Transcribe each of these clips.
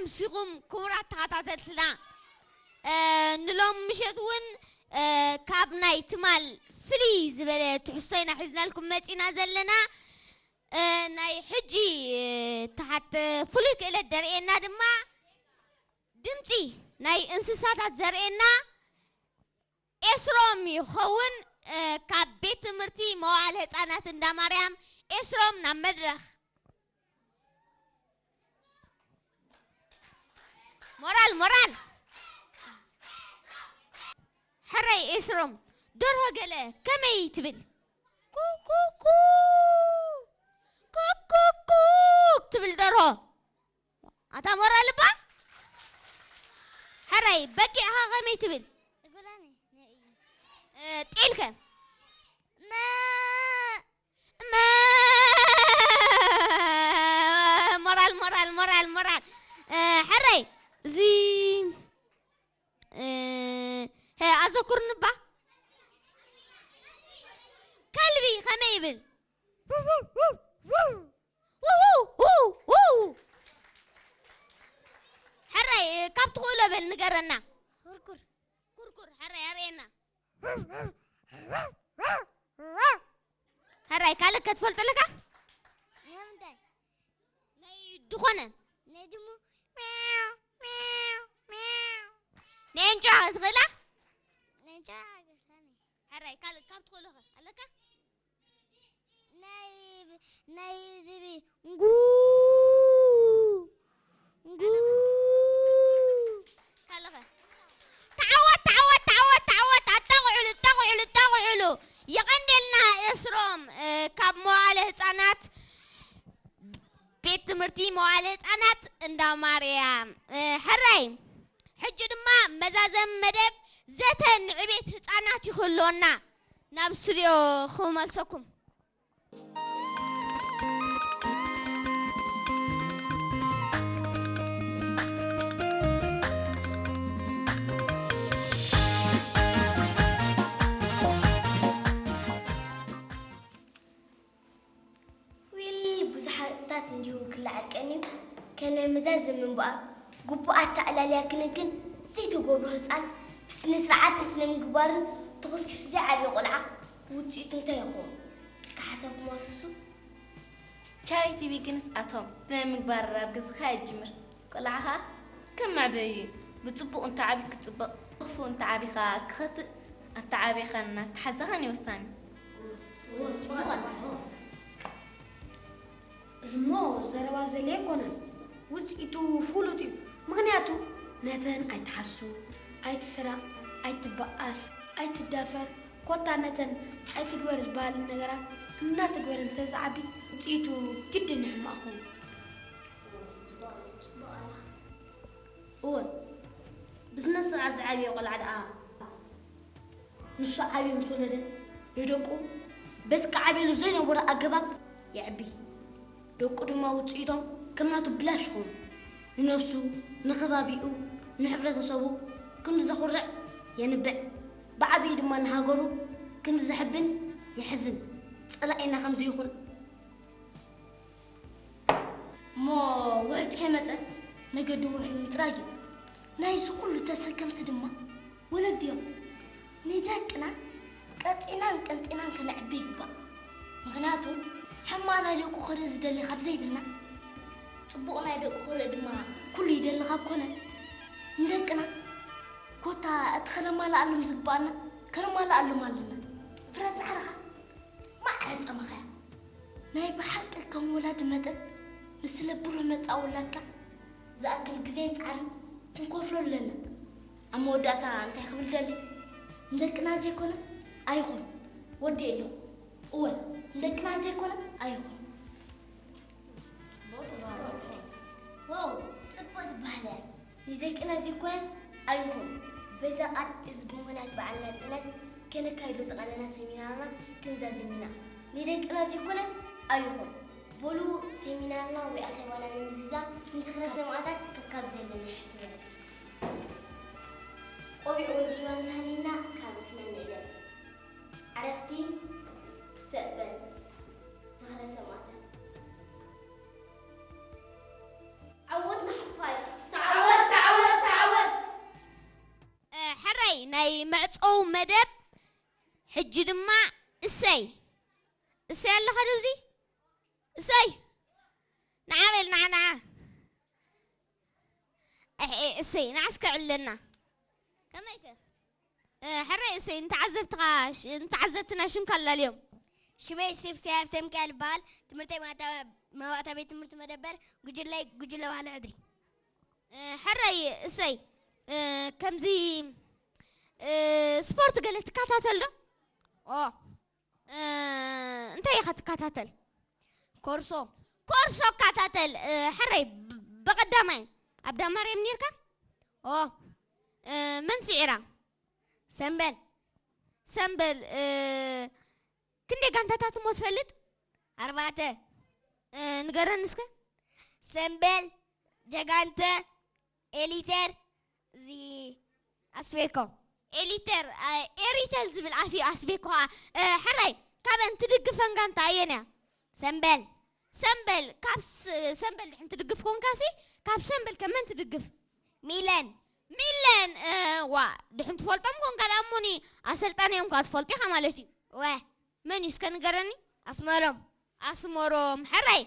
مسيقوم كورات تاتاتلنا نلوم مشتون كابناي تمال فليز بلت حسينا حزنا لكم متينا زلنا ناي حجي تحت فلك إلى الدرئنا دما دمتي ناي انسسات زرئنا إسروم يخون كابيت مرتي موال هتانات دا مريم إسروم نمدرخ مورال حري إسروم دورها قاله كم يتبل كو كو كو كو كو كو تبل دورها أتا مورال با حري بقعها كم يتبل تقيلك مورال حري زين هي أذكر نبا كلبي خميبل حري كاب تقول بل نقرنا كركر حري هرينا هراي كالك كتفلت لك نعم داي ناي دخنة نجمو مياو مياو مياو نينجو أتغلا نجا عقلاني هراي كالك كاب تقول لك ناي زبي نقو كالك تعود يغني إسروم كاب موالة أنات بيت مرتي موالة أنات اندا ماريام حراي حج دما مزازم مدب زتن عبيت أنات يخلونا نابسريو خمالسكم نديو كل عالكني كان مزاز من بقى قبقات على لكن زيتو قبره هتسأل بس نسرعات سنم قبار تغسك شو زي عبي قلعة وتجيت انت يا خوم تسك حسب ما تسو شاي تبي كنس أتوم تنام قبار رابقز خايد جمر قلعها كم معبي بتصبو انت عبي كتصبو خفو انت عبي خاك خط انت عبي خانا تحزغني وساني زمو زربا زلي كونن وجيتو فولوتي مغنياتو نتن اي تحسو اي تسرا اي تبقاس اي تدافر كوتا نتن اي تقبر زبال النغرات نا تقبر نساز عبي وجيتو جد نحن اخو اول بزنس عزعبي يقول عدا نص عبي مسولده يدقو بيت كعبي لزين ورا اقباب يعبي دوق دما وصيتهم كمناتو بلاش هون نفسو نخبابيو نحبرتسبو كن زخرع ينبع بعبي دما نهاغرو كن زحبن يحزن صلاينا خمس يخون ما وعد كمت نقدو وحي متراجي نايس كله تسكمت دما ولديو ندقنا قطينا كنعبي با مغناتو حمانا ليكو خرز دلي خاب زي بلنا صبوقنا يدقو خرز دما كل يدلي خاب كونا ندقنا كوتا اتخنا ما لألم زبانا كانوا ما لألم مالنا فرات عرها ما عرت أمخيا ناي بحق كم ولاد مدن نسلبرو مت أولادك زاكل جزين تعرم نكوفلو لنا أما وداتا أنت خبر دلي ندقنا زي كونا أيخون ودي له أول ندقنا زي كونا أيخون واو صبت بهلا ندقنا زي كونا أيخون بزا قال إزبوهنا تبعنا سنة كنا كايلو سقنا سيمينارنا كنزا زمينا ندقنا زي كونا أيخون بولو سيمينارنا وأخي وانا نمزيزا نسخنا سمعتك ككاب زي اللي نحفظ قوي وديوان هنينا كابسنا نقدر عرفتي سقبل سهرة سمعتك عودنا حفاش حجي دما السي الله خدوزي السي نعمل نعنا السي نعسكر لنا كم هيك حري السي انت عذبتنا شم كلا اليوم شمي سيف سيف تم كالبال تمرتي ما وقتها بيت تمرت مدبر قجلة وعلى عدري حري السي كم زي سبورت قالت كاتاتل انت يا خد كاتاتل كورسو كاتاتل حري بقدامي ابدا مريم نيركا من سعرا سنبل كندي كانتاتات موت فلت 4 نقرن نسكا سنبل جاغانتا إليتر زي أسبيكو إريتل زبل عافية أسبيكو حري كابن تدقفن كانت عينا سنبل كابس سنبل حين تدقفكون كاسي كاب سنبل كمان تدقف ميلان دحين تفولتم كون كلاموني أسلتاني يوم كات فولتي خمالتي من يسكن قرني أسمرهم حري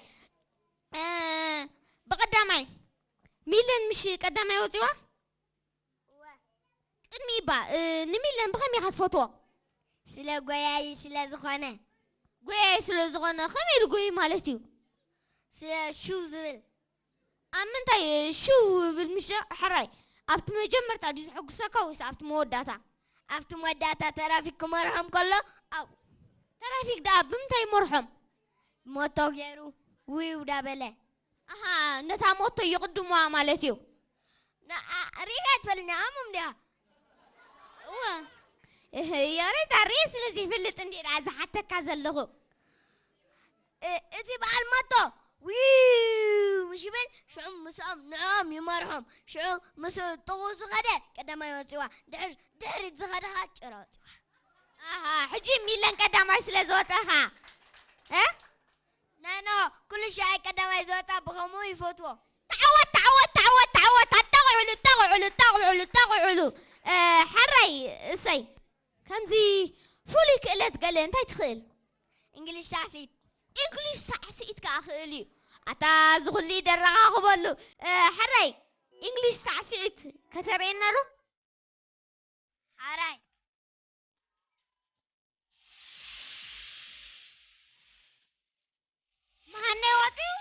بقدامي ميلان مش قدامي وتوا ميبا نميلان بخمي خد فوتو سلا غوياي سلا زخانه خمي الغوي مالتي سلا شو زبل أمنتي شو بالمش حراي أبت مجمر تاديس حق سكويس أبت موداتا ترافيك مرهم كله أو ترافيك ده بمتي مرحم موتو غيرو ويو دابله نتا موتو يقدموا مالتيو ريغات فلنا أمم ده يا ريت الرئيس الذي فلت عندي عايز حتى كذا اللغو إذا بقى الموتو ويو مش بين شو مسام نعم يمرهم شو مسو طوس غدا قدام يوسوا دحر زغدها جرات حجي ميلان قدام يسلا زوتها نانو كل شيء قدام يزوتا بخمو يفوتوا تعود حري سي كم زي فوليك قلت قال انت تخيل انجليش ساسيت كاخلي اتا زغلي درغا قبلو حري انجليش ساسيت كترينا له حري ما هنواتي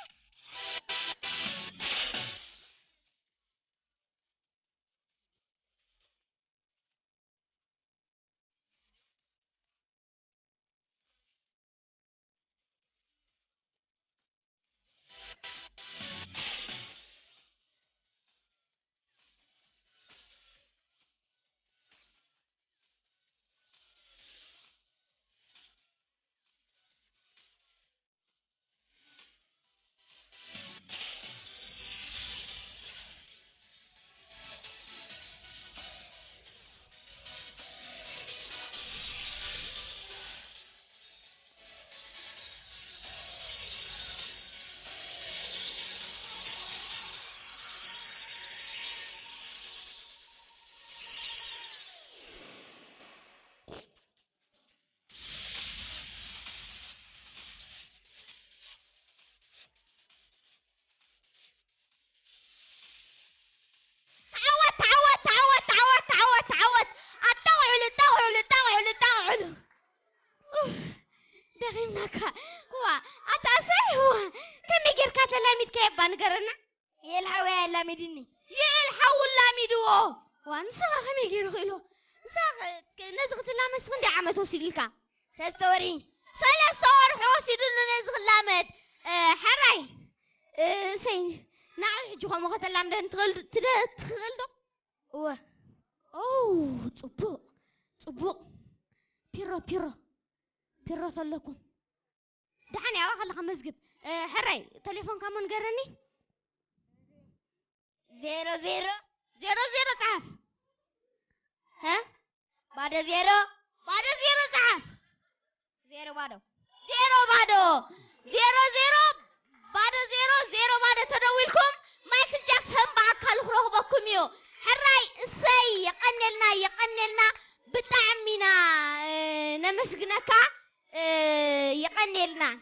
بانقرنا يلحوا لا مديني يلحوا لا ميدو وانسا خمي غير خيلو سا نزغت لامس غندي عمتو سيلكا سستورين سلا صور حوسي دون نزغ لامت حراي سين نعرف جوا مخات اللامدن تغل دو اوه صبو بيرو ثلكم دحاني أواخر لك مسجد حراي تليفون كمان قرني 00 تعرف ها بعد 0 تعرف 0 بعده 0 بعد تدويلكم مايكل جاكسون باكل خروه بكم يو حراي السي يقنلنا بتعمينا نمس بلعك يقنلنا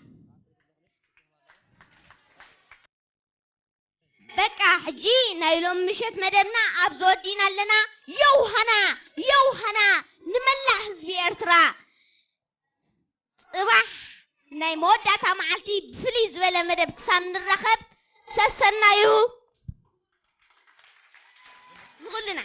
بقى حجي نايلوم مشت مدبنا أبزود دينا لنا يوهنا نملا حزبي إرترا صباح ناي مودة معلتي بفليز ولا مدب كسام نرخب سسنايو نقول لنا